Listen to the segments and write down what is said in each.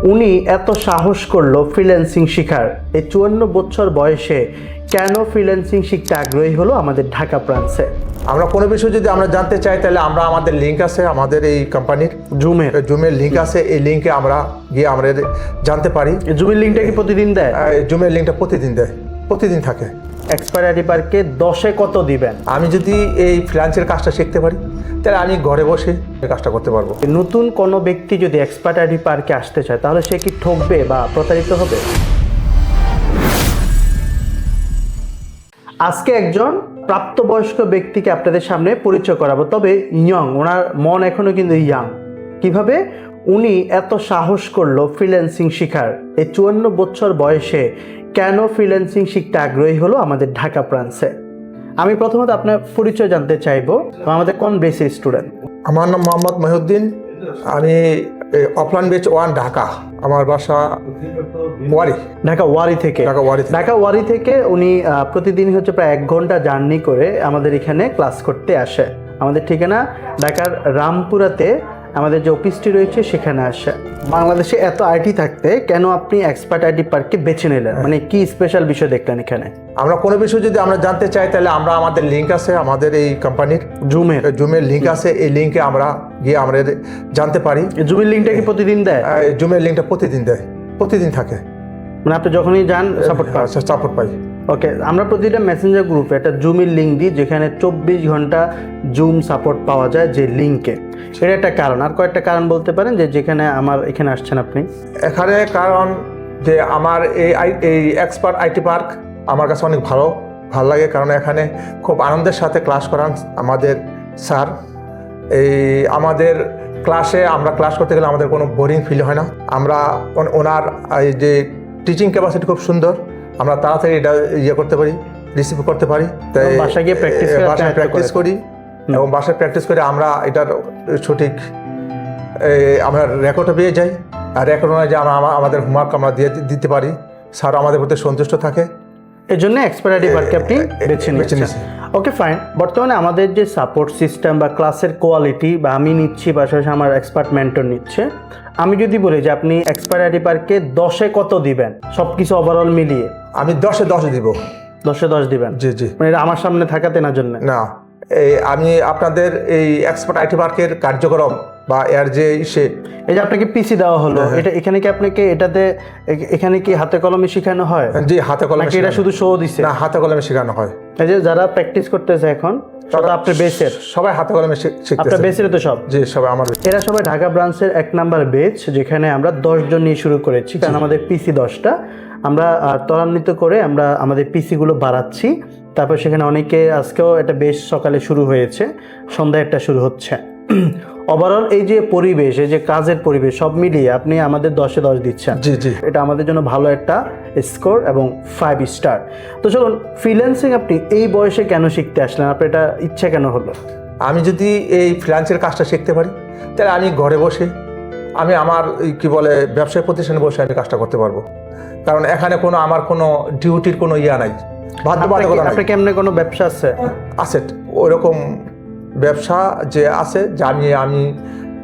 উনি এত সাহস করলো ফ্রিল্যান্সিং শেখার এই 54 বছর বয়সে কেন ফ্রিল্যান্সিং শিখতে আগ্রহী হলো আমাদের ঢাকা ব্রাঞ্চে। আমরা কোনো বিষয় যদি আমরা জানতে চাই তাহলে আমরা আমাদের লিঙ্ক আছে, আমাদের এই কোম্পানির জুমের লিঙ্ক আছে, এই লিঙ্কে আমরা গিয়ে আমরা জানতে পারি। জুমের লিঙ্কটা কি প্রতিদিন দেয়? জুমের লিঙ্কটা প্রতিদিন দেয়, প্রতিদিন থাকে। এক্সপার্ট আইডি পার্কে 10-এ কত দিবেন? আমি যদি এই ফ্রিল্যান্সের কাজটা শিখতে পারি তাহলে আমি ঘরে বসে এই কাজটা করতে পারবো। নতুন কোনো ব্যক্তি যদি এক্সপার্ট আইডি পার্কে আসতে চায় তাহলে সে কি ঠকবে বা প্রতারিত হবে? আজকে একজন প্রাপ্তবয়স্ক ব্যক্তিকে আপনাদের সামনে পরিচয় করাবো, তবে ইয়ং, ওনার মন এখনো কিন্তু ইয়াং। কিভাবে উনি এত সাহস করলো ফ্রিল্যান্সিং শেখার এই 54 বছর বয়সে কেন ফ্রিল্যান্সিং শিখতে আগ্রহী হলো আমাদের ঢাকা ব্রাঞ্চে। আমি প্রথমত আপনার পরিচয় জানতে চাইবো, আমাদের কোন বেসের স্টুডেন্ট? আমার নাম মোহাম্মদ মহিউদ্দিন, আমি অফলাইন বেচ 1 ঢাকা, আমার বাসা ওয়ারি। ঢাকা ওয়ারি থেকে উনি প্রতিদিন হচ্ছে প্রায় 1 ঘন্টা জার্নি করে আমাদের এখানে ক্লাস করতে আসে। আমাদের ঠিকানা ঢাকার রামপুরাতে আমাদের যে অফিসটি রয়েছে সেখানে আসে। বাংলাদেশে এত আইটি থাকতে কেন আপনি এক্সপার্ট আইডি পার্ককে বেছে নিলেন? মানে কি স্পেশাল বিষয় দেখলেন এখানে? আমরা কোনো বিষয় যদি আমরা জানতে চাই তাহলে আমরা আমাদের লিঙ্ক আছে, আমাদের এই কোম্পানির জুমের লিঙ্ক আছে, এই লিঙ্কে আমরা গিয়ে আমরা জানতে পারি। জুমের লিঙ্কটা কি প্রতিদিন দেয়? জুমের লিঙ্কটা প্রতিদিন দেয়, প্রতিদিন থাকে। মানে আপনি যখনই যান সাপোর্ট পাই। ওকে, আমরা প্রতিটা মেসেঞ্জার গ্রুপে একটা জুমের লিঙ্ক দিই যেখানে 24 ঘন্টা জুম সাপোর্ট পাওয়া যায় যে লিঙ্কে। এটা একটা কারণ। আর কয়েকটা কারণ বলতে পারেন যে যেখানে আমার এখানে আসছেন আপনি? এখানে কারণ যে আমার এই এক্সপার্ট আইটি পার্ক আমার কাছে অনেক ভালো লাগে, কারণ এখানে খুব আনন্দের সাথে ক্লাস করান আমাদের স্যার। এই আমাদের ক্লাসে আমরা ক্লাস করতে গেলে আমাদের কোনো বোরিং ফিল হয় না। আমরা ওনার এই যে টিচিং ক্যাপাসিটি খুব সুন্দর, আমরা তাড়াতাড়ি এটা করতে পারি, রিসিভ করতে পারি। তাই বাসায় গিয়ে প্র্যাকটিস করি এবং বাসায় প্র্যাকটিস করে আমরা এটার সঠিক আমরা রেকর্ডও পেয়ে যাই। আর রেকর্ড নয় যে আমরা আমাদের হোমওয়ার্ক আমরা দিতে পারি, স্যার আমাদের প্রতি সন্তুষ্ট থাকে। এই জন্য এক্সপার্ট আইডি পার্ককে আপনি বেছে নিয়েছেন। Okay fine. বর্তমানে আমাদের যে সাপোর্ট সিস্টেম বা ক্লাসের কোয়ালিটি বা আমি নিচ্ছি, পাশাপাশি আমার এক্সপার্ট মেন্টর নিচ্ছে। আমি যদি বলি যে আপনি এক্সপার্ট আইডি পার্ককে 10-এ কত দিবেন সব কিছু ওভারঅল মিলিয়ে? আমি 10-এ 10 দিব। 10-এ 10 দিবেন? জি। মানে এটা আমার সামনে থাকাতে না জন্য না, আমি আপনাদের এই এক্সপার্ট আইটি পার্কের কার্যক্রম বা এর যে এই যে আপনাকে পিসি দেওয়া হলো, এটা এখানে কি আপনাকে এখানে কি হাতে কলমে শেখানো হয়? জি, হাতে কলমে। এটা শুধু শো দিছে? না, হাতে কলমে শেখানো হয়। এই যে যারা প্র্যাকটিস করতেছে এখন আপনার বেসের সবাই হাতে কলমে শিখতেছে। আপনার বেসের তো সব? জি, সবাই আমার। এরা সবাই ঢাকা ব্রাঞ্চের 1 নাম্বার বেচ, যেখানে আমরা 10 জন নিয়ে শুরু করেছি, কারণ আমাদের পিসি 10টা। আমরা ত্বরান্বিত করে আমরা আমাদের পিসিগুলো বাড়াচ্ছি। তারপর সেখানে অনেকে আজকেও এটা বেশ সকালে শুরু হয়েছে, সন্ধ্যায় একটা শুরু হচ্ছে। ওভারঅল এই যে পরিবেশ, এই যে কাজের পরিবেশ, সব মিলিয়ে আপনি আমাদের 10-এ 10 দিচ্ছেন। জি। এটা আমাদের জন্য ভালো একটা স্কোর এবং 5 স্টার। তো চলুন, ফ্রিল্যান্সিং আপনি এই বয়সে কেন শিখতে আসলেন? আপনার এটা ইচ্ছা কেন হলো? আমি যদি এই ফ্রিল্যান্সের কাজটা শিখতে পারি তাহলে আমি ঘরে বসে আমি আমার ব্যবসায় প্রতিষ্ঠানে বসে আমি কাজটা করতে পারবো, কারণ এখানে আমার কোনো ডিউটির কোনো নাই, বাধ্যবাধকতা নাই। আপনার কেমনে কোনো ব্যবসা আছে? ওইরকম ব্যবসা যে আছে যে আমি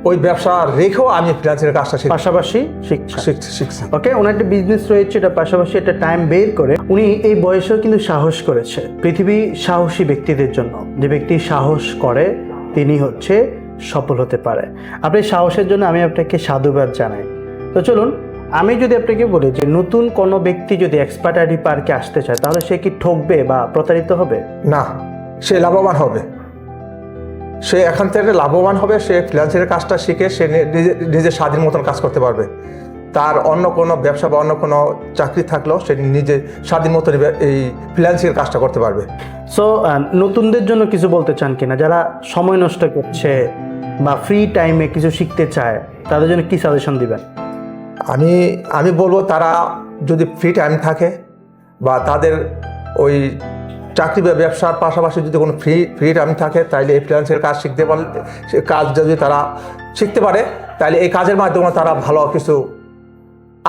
ওই ব্যবসা রেখেও আমি ফ্রিল্যান্সের কাজটা পাশাপাশি শিখছি। ওকে, ওনার একটা বিজনেস রয়েছে, এটা পাশাপাশি একটা টাইম বের করে উনি এই বয়সেও কিন্তু সাহস করেছে। পৃথিবী সাহসী ব্যক্তিদের জন্য, যে ব্যক্তি সাহস করে তিনি হচ্ছে সফল হতে পারে। আপনার সাহসের জন্য আমি আপনাকে সাধুবাদ জানাই। তো চলুন, আমি যদি আপনাকে বলি যে নতুন কোনো ব্যক্তি যদি এক্সপার্ট আইডি পার্কে আসতে চায় তাহলে সে কি ঠকবে বা প্রতারিত হবে? না, সে লাভবান হবে। সে এখান থেকে লাভবান হবে। সে ফ্রিল্যান্সের কাজটা শিখে সে নিজের স্বাধীন মতন কাজ করতে পারবে। তার অন্য কোনো ব্যবসা বা অন্য কোনো চাকরি থাকলেও সে নিজে স্বাধীন মতন এই ফ্রিল্যান্সের কাজটা করতে পারবে। সো নতুনদের জন্য কিছু বলতে চান কিনা, যারা সময় নষ্ট করছে বা ফ্রি টাইমে কিছু শিখতে চায়, তাদের জন্য কি সাজেশন দিবেন? আমি বলবো, তারা যদি ফ্রি টাইম থাকে বা তাদের ওই চাকরি বা ব্যবসার পাশাপাশি যদি কোনো ফ্রি টাইম থাকে, তাহলে এই ফ্রিল্যান্সের কাজ শিখতে পারলে, কাজ যদি তারা শিখতে পারে তাহলে এই কাজের মাধ্যমে তারা ভালো কিছু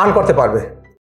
আর্ন করতে পারবে।